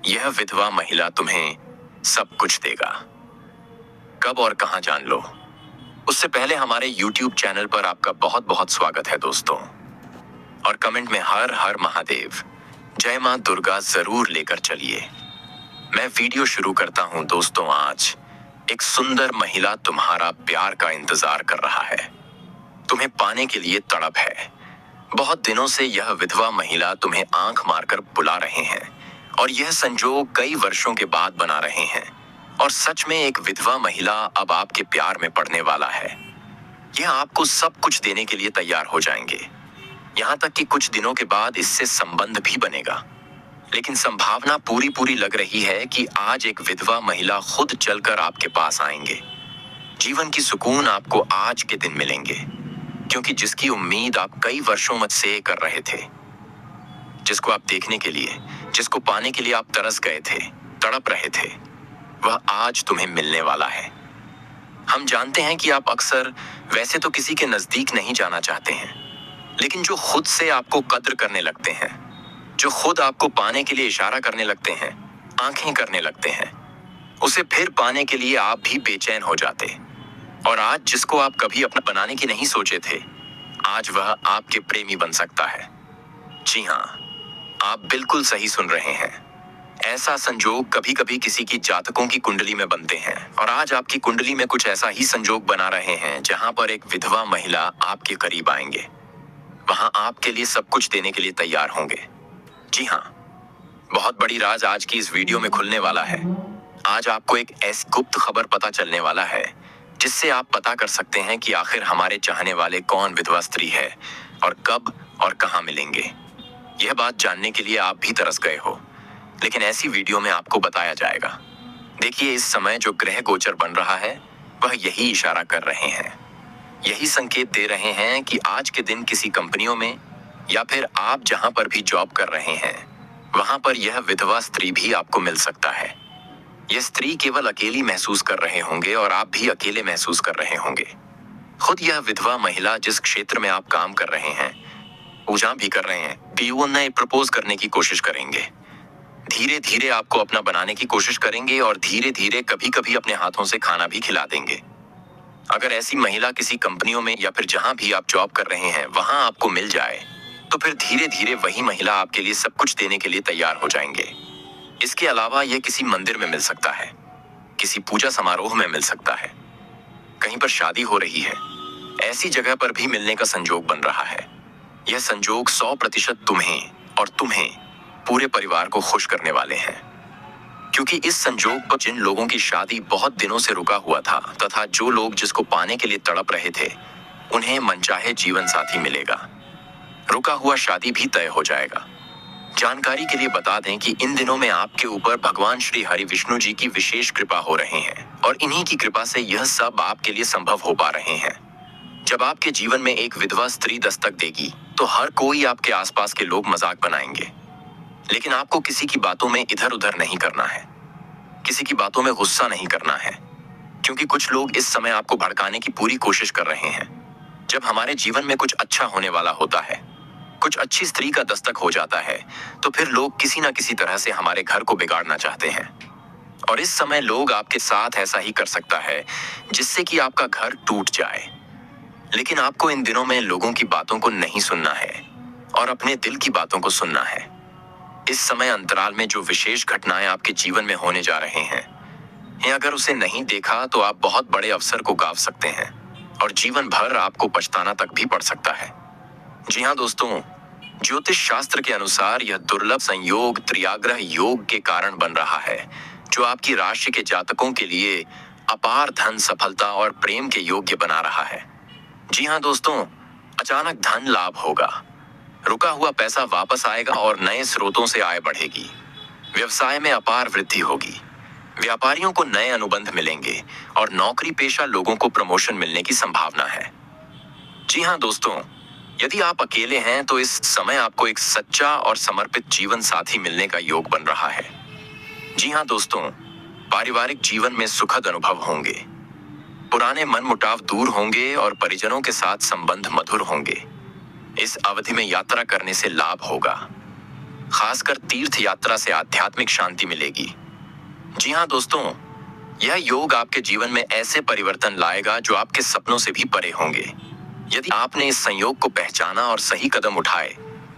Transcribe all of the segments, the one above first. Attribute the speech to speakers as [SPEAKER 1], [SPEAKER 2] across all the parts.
[SPEAKER 1] यह विधवा महिला तुम्हें सब कुछ देगा। कब और कहां जान लो। उससे पहले हमारे YouTube चैनल पर आपका बहुत बहुत स्वागत है दोस्तों। और कमेंट में हर हर महादेव, जय मां दुर्गा जरूर लेकर चलिए। मैं वीडियो शुरू करता हूं दोस्तों। आज एक सुंदर महिला तुम्हारा प्यार का इंतजार कर रहा है, तुम्हें पाने के लिए तड़प है। बहुत दिनों से यह विधवा महिला तुम्हें आंख मारकर बुला रहे हैं और यह संजोग कई वर्षों के बाद बना रहे हैं। और सच में एक विधवा महिला अब आपके प्यार में पड़ने वाला है। यह आपको सब कुछ देने के लिए तैयार हो जाएंगे, यहाँ तक कि कुछ दिनों के बाद इससे संबंध भी बनेगा। लेकिन संभावना पूरी पूरी लग रही है कि आज एक विधवा महिला खुद चलकर आपके पास आएंगे। जीवन की सुकून आपको आज के दिन मिलेंगे, क्योंकि जिसकी उम्मीद आप कई वर्षों से कर रहे थे, जिसको आप देखने के लिए, जिसको पाने के लिए आप तरस गए थे, तड़प रहे थे, वह आज तुम्हें मिलने वाला है। हम जानते हैं कि आप अक्सर वैसे तो किसी के नजदीक नहीं जाना चाहते हैं, लेकिन जो खुद से आपको कद्र करने लगते हैं, जो खुद आपको पाने के लिए इशारा करने लगते हैं, आंखें करने लगते हैं, उसे फिर पाने के लिए आप भी बेचैन हो जाते। और आज जिसको आप कभी अपना बनाने की नहीं सोचे थे, आज वह आपके प्रेमी बन सकता है। जी हाँ, आप बिल्कुल सही सुन रहे हैं। ऐसा संजोग कभी कभी किसी की जातकों की कुंडली में बनते हैं, और आज आपकी कुंडली में कुछ ऐसा ही संजोग बना रहे हैं जहां पर एक विधवा महिला आपके करीब आएंगे। वहां आपके लिए सब कुछ देने के लिए तैयार होंगे। जी हाँ, बहुत बड़ी राज आज की इस वीडियो में खुलने वाला है। आज आपको एक ऐसी गुप्त खबर पता चलने वाला है जिससे आप पता कर सकते हैं कि आखिर हमारे चाहने वाले कौन विधवा स्त्री है और कब और कहां मिलेंगे। यह बात जानने के लिए आप भी तरस गए हो, लेकिन ऐसी वीडियो में आपको बताया जाएगा। देखिए, इस समय जो ग्रह गोचर बन रहा है वह यही इशारा कर रहे हैं, यही संकेत दे रहे हैं कि आज के दिन किसी कंपनियों में या फिर आप जहां पर भी जॉब कर रहे हैं वहां पर यह विधवा स्त्री भी आपको मिल सकता है। यह स्त्री केवल अकेली महसूस कर रहे होंगे और आप भी अकेले महसूस कर रहे होंगे। खुद यह विधवा महिला जिस क्षेत्र में आप काम कर रहे हैं, पूजा भी कर रहे हैं, भी वो नए प्रपोज करने की कोशिश करेंगे। धीरे धीरे आपको अपना बनाने की कोशिश करेंगे और धीरे धीरे कभी कभी अपने हाथों से खाना भी खिला देंगे। अगर ऐसी महिला किसी कंपनियों में या फिर जहां भी आप जॉब कर रहे हैं वहां आपको मिल जाए, तो फिर धीरे धीरे वही महिला आपके लिए सब कुछ देने के लिए तैयार हो जाएंगे। इसके अलावा यह किसी मंदिर में मिल सकता है, किसी पूजा समारोह में मिल सकता है, कहीं पर शादी हो रही है, ऐसी जगह पर भी मिलने का संजोग बन रहा है। यह संजोग 100% तुम्हें और तुम्हें पूरे परिवार को खुश करने वाले हैं, क्योंकि इस संजोग पर जिन लोगों की शादी बहुत दिनों से रुका हुआ था तथा जो लोग जिसको पाने के लिए तड़प रहे थे, उन्हें मनचाहे जीवन साथी मिलेगा। रुका हुआ शादी भी तय हो जाएगा। जानकारी के लिए बता दें कि इन दिनों में आपके ऊपर भगवान श्री हरि विष्णु जी की विशेष कृपा हो रहे हैं और इन्हीं की कृपा से यह सब आपके लिए संभव हो पा रहे हैं। जब आपके जीवन में एक विधवा स्त्री दस्तक देगी तो हर कोई आपके आसपास के लोग मजाक बनाएंगे, लेकिन आपको किसी की बातों में इधर उधर नहीं करना है, किसी की बातों में गुस्सा नहीं करना है, क्योंकि कुछ लोग इस समय आपको भड़काने की पूरी कोशिश कर रहे हैं। जब हमारे जीवन में कुछ अच्छा होने वाला होता है, कुछ अच्छी स्त्री का दस्तक हो जाता है, तो फिर लोग किसी ना किसी तरह से हमारे घर को बिगाड़ना चाहते हैं। और इस समय लोग आपके साथ ऐसा ही कर सकता है जिससे कि आपका घर टूट जाए। लेकिन आपको इन दिनों में लोगों की बातों को नहीं सुनना है और अपने दिल की बातों को सुनना है। इस समय अंतराल में जो विशेष घटनाएं आपके जीवन में होने जा रहे हैं, अगर उसे नहीं देखा तो आप बहुत बड़े अवसर को गंवा सकते हैं और जीवन भर आपको पछताना तक भी पड़ सकता है। जी हाँ दोस्तों, ज्योतिष शास्त्र के अनुसार यह दुर्लभ संयोग त्रियाग्रह योग के कारण बन रहा है, जो आपकी राशि के जातकों के लिए अपार धन, सफलता और प्रेम के योग्य बना रहा है। जी हाँ दोस्तों, अचानक धन लाभ होगा, रुका हुआ पैसा वापस आएगा और नए स्रोतों से आय बढ़ेगी। व्यवसाय में अपार वृद्धि होगी, व्यापारियों को नए अनुबंध मिलेंगे और नौकरी पेशा लोगों को प्रमोशन मिलने की संभावना है। जी हाँ दोस्तों, यदि आप अकेले हैं तो इस समय आपको एक सच्चा और समर्पित जीवन साथी मिलने का योग बन रहा है। जी हाँ दोस्तों, पारिवारिक जीवन में सुखद अनुभव होंगे, पुराने मनमुटाव दूर होंगे और परिजनों के साथ संबंध मधुर होंगे। इस अवधि में यात्रा करने से लाभ होगा। खासकर तीर्थ यात्रा से आध्यात्मिक शांति मिलेगी। जी हाँ दोस्तों, यह योग आपके जीवन में ऐसे परिवर्तन लाएगा जो आपके सपनों से भी परे होंगे। यदि आपने इस संयोग को पहचाना और सही कदम उठाए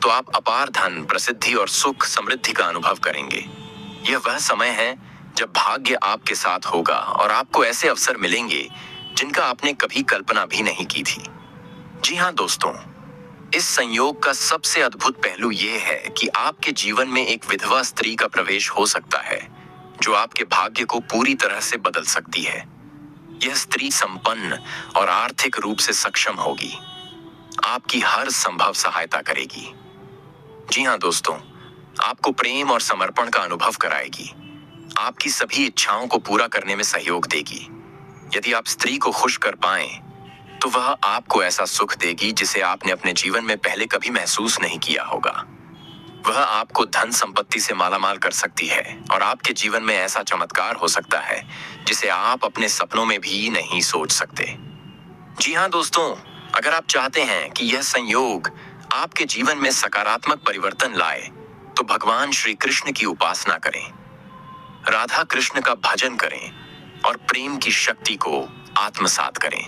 [SPEAKER 1] तो आप अपार धन, प्रसिद्धि और सुख समृद्धि का अनुभव करेंगे। यह वह समय है जब भाग्य आपके साथ होगा और आपको ऐसे अवसर मिलेंगे जिनका आपने कभी कल्पना भी नहीं की थी। जी हाँ दोस्तों, इस संयोग का सबसे अद्भुत पहलू यह है कि आपके जीवन में एक विधवा स्त्री का प्रवेश हो सकता है जो आपके भाग्य को पूरी तरह से बदल सकती है। यह स्त्री संपन्न और आर्थिक रूप से सक्षम होगी, आपकी हर संभव सहायता करेगी। जी हाँ दोस्तों, आपको प्रेम और समर्पण का अनुभव कराएगी, आपकी सभी इच्छाओं को पूरा करने में सहयोग देगी। यदि आप स्त्री को खुश कर पाएं तो वह आपको ऐसा सुख देगी जिसे आपने अपने जीवन में पहले कभी महसूस नहीं किया होगा। वह आपको धन संपत्ति से मालामाल कर सकती है और आपके जीवन में ऐसा चमत्कार हो सकता है जिसे आप अपने सपनों में भी नहीं सोच सकते। जी हाँ दोस्तों, अगर आप चाहते हैं कि यह संयोग आपके जीवन में सकारात्मक परिवर्तन लाए तो भगवान श्री कृष्ण की उपासना करें, राधा कृष्ण का भजन करें और प्रेम की शक्ति को आत्मसात करें।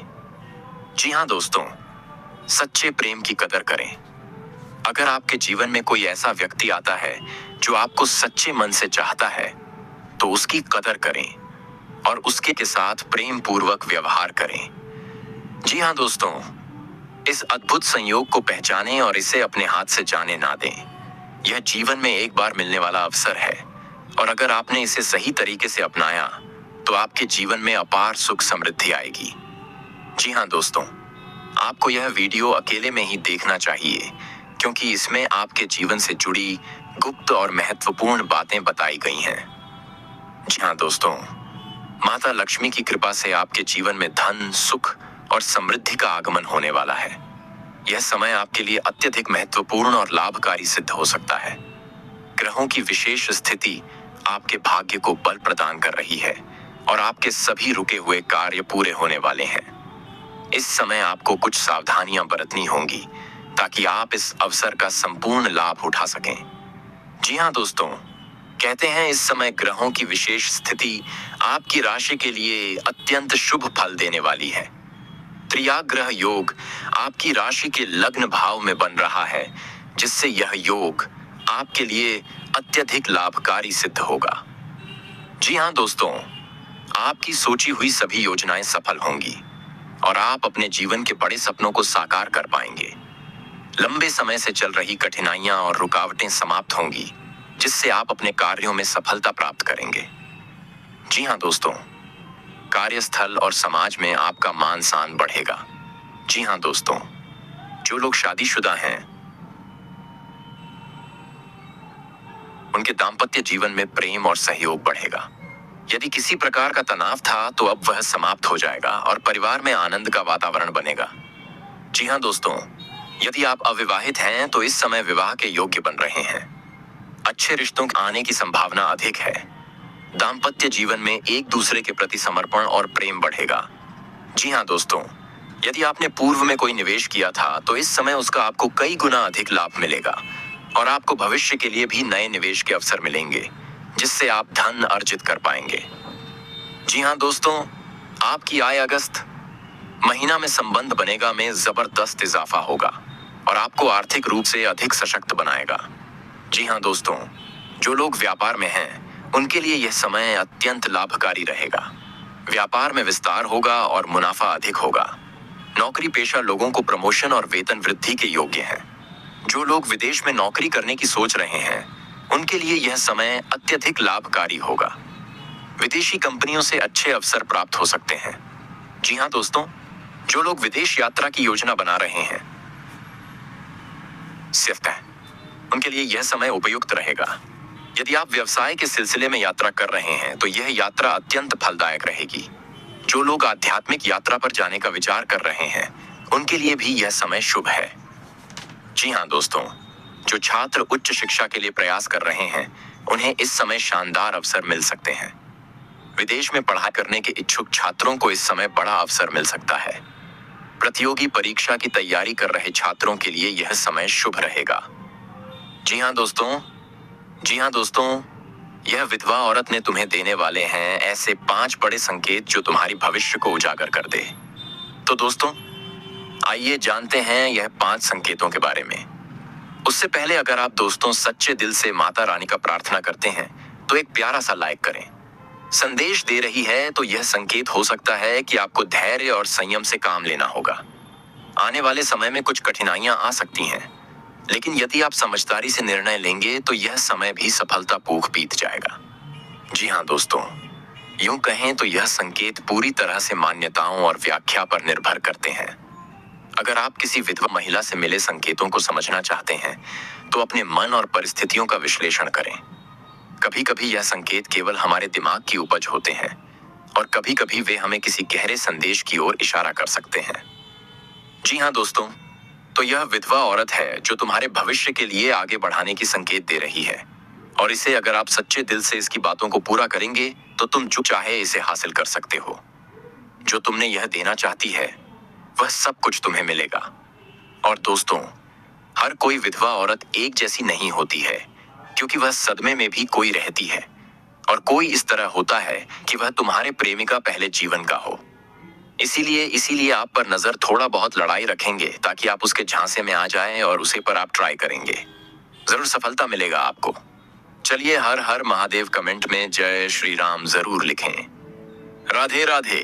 [SPEAKER 1] जी हाँ दोस्तों, सच्चे प्रेम की कदर करें। अगर आपके जीवन में कोई ऐसा व्यक्ति आता है जो आपको सच्चे मन से चाहता है तो उसकी कदर करें और उसके साथ प्रेम पूर्वक व्यवहार करें। जी हाँ दोस्तों, इस अद्भुत संयोग को पहचानें और इसे अपने हाथ से जाने ना दें। यह जीवन में एक बार मिलने वाला अवसर है और अगर आपने इसे सही तरीके से अपनाया तो आपके जीवन में अपार सुख समृद्धि आएगी। जी हाँ दोस्तों, आपको यह वीडियो अकेले में ही देखना चाहिए क्योंकि इसमें आपके जीवन से जुड़ी गुप्त और महत्वपूर्ण बातें बताई गई हैं। जी हाँ दोस्तों, माता लक्ष्मी की कृपा से आपके जीवन में धन, सुख और समृद्धि का आगमन होने वाला है। यह समय आपके लिए अत्यधिक महत्वपूर्ण और लाभकारी सिद्ध हो सकता है। ग्रहों की विशेष स्थिति आपके भाग्य को बल प्रदान कर रही है और आपके सभी रुके हुए कार्य पूरे होने वाले हैं। इस समय आपको कुछ सावधानियां बरतनी होंगी ताकि आप इस अवसर का संपूर्ण लाभ उठा सकें। जी हाँ दोस्तों, कहते हैं इस समय ग्रहों की विशेष स्थिति आपकी राशि के लिए अत्यंत शुभ फल देने वाली है। त्रियाग्रह योग आपकी राशि के लग्न भाव में बन रहा है जिससे यह योग आपके लिए अत्यधिक लाभकारी सिद्ध होगा। जी हाँ दोस्तों, आपकी सोची हुई सभी योजनाएं सफल होंगी और आप अपने जीवन के बड़े सपनों को साकार कर पाएंगे। लंबे समय से चल रही कठिनाइयां और रुकावटें समाप्त होंगी जिससे आप अपने कार्यों में सफलता प्राप्त करेंगे। जी हाँ दोस्तों, कार्यस्थल और समाज में आपका मान सम्मान बढ़ेगा। जी हाँ दोस्तों, जो लोग शादीशुदा हैं उनके दाम्पत्य जीवन में प्रेम और सहयोग बढ़ेगा। यदि किसी प्रकार का तनाव था तो अब वह समाप्त हो जाएगा और परिवार में आनंद का वातावरण बनेगा। जी हाँ दोस्तों, यदि आप अविवाहित हैं तो इस समय विवाह के योग्य बन रहे हैं। अच्छे रिश्तों के आने की संभावना अधिक है। दाम्पत्य जीवन में एक दूसरे के प्रति समर्पण और प्रेम बढ़ेगा। जी हाँ दोस्तों, यदि आपने पूर्व में कोई निवेश किया था तो इस समय उसका आपको कई गुना अधिक लाभ मिलेगा और आपको भविष्य के लिए भी नए निवेश के अवसर मिलेंगे जिससे आप धन अर्जित कर पाएंगे। जी हाँ दोस्तों, आपकी आय अगस्त महीना में संबंध बनेगा में जबरदस्त इजाफा होगा और आपको आर्थिक रूप से अधिक सशक्त बनाएगा। जी हाँ दोस्तों, जो लोग व्यापार में हैं उनके लिए यह समय अत्यंत लाभकारी रहेगा। व्यापार में विस्तार होगा और मुनाफा अधिक होगा। नौकरी पेशा लोगों को प्रमोशन और वेतन वृद्धि के योग्य हैं। जो लोग विदेश में नौकरी करने की सोच रहे हैं उनके लिए यह समय अत्यधिक लाभकारी होगा। विदेशी कंपनियों से अच्छे अवसर प्राप्त हो सकते हैं। जी हाँ दोस्तों, जो लोग विदेश यात्रा की योजना बना रहे हैं उनके लिए यह समय उपयुक्त रहेगा। यदि आप व्यवसाय के सिलसिले में यात्रा कर रहे हैं तो यह यात्रा अत्यंत फलदायक रहेगी। जो लोग आध्यात्मिक यात्रा पर जाने का विचार कर रहे हैं उनके लिए भी यह समय शुभ है। जी हाँ दोस्तों, जो छात्र उच्च शिक्षा के लिए प्रयास कर रहे हैं उन्हें इस समय शानदार अवसर मिल सकते हैं। विदेश में पढ़ाई करने के इच्छुक छात्रों को इस समय बड़ा अवसर मिल सकता है। प्रतियोगी परीक्षा की तैयारी कर रहे छात्रों के लिए यह समय शुभ रहेगा। जी हाँ दोस्तों, जी हाँ दोस्तों, यह विधवा औरत ने तुम्हें देने वाले हैं ऐसे 5 बड़े संकेत जो तुम्हारी भविष्य को उजागर कर दे। तो दोस्तों, आइए जानते हैं यह 5 संकेतों के बारे में। उससे पहले अगर आप दोस्तों सच्चे दिल से माता रानी का प्रार्थना करते हैं तो एक प्यारा सा लाइक करें। संदेश दे रही है तो यह संकेत हो सकता है कि आपको धैर्य और संयम से काम लेना होगा। आने वाले समय में कुछ कठिनाइयां आ सकती हैं, लेकिन यदि आप समझदारी से निर्णय लेंगे तो यह समय भी सफलतापूर्वक बीत जाएगा। जी हाँ दोस्तों, यूं कहें तो यह संकेत पूरी तरह से मान्यताओं और व्याख्या पर निर्भर करते हैं। अगर आप किसी विधवा महिला से मिले संकेतों को समझना चाहते हैं तो अपने मन और परिस्थितियों का विश्लेषण करें। कभी कभी यह संकेत केवल हमारे दिमाग की उपज होते हैं और कभी कभी वे हमें किसी गहरे संदेश की ओर इशारा कर सकते हैं। जी हाँ दोस्तों, तो यह विधवा औरत है जो तुम्हारे भविष्य के लिए आगे बढ़ाने की संकेत दे रही है, और इसे अगर आप सच्चे दिल से इसकी बातों को पूरा करेंगे तो तुम जो चाहे इसे हासिल कर सकते हो। जो तुमने यह देना चाहती है वह सब कुछ तुम्हें मिलेगा। और दोस्तों, हर कोई विधवा औरत एक जैसी नहीं होती है, क्योंकि वह सदमे में भी कोई रहती है और कोई इस तरह होता है कि वह तुम्हारे प्रेमिका पहले जीवन का हो। इसीलिए आप पर नजर थोड़ा बहुत लड़ाई रखेंगे ताकि आप उसके झांसे में आ जाएं और उसे पर आप ट्राई करेंगे। जरूर सफलता मिलेगा आपको। चलिए हर हर महादेव कमेंट में जय श्री राम जरूर लिखें। राधे राधे।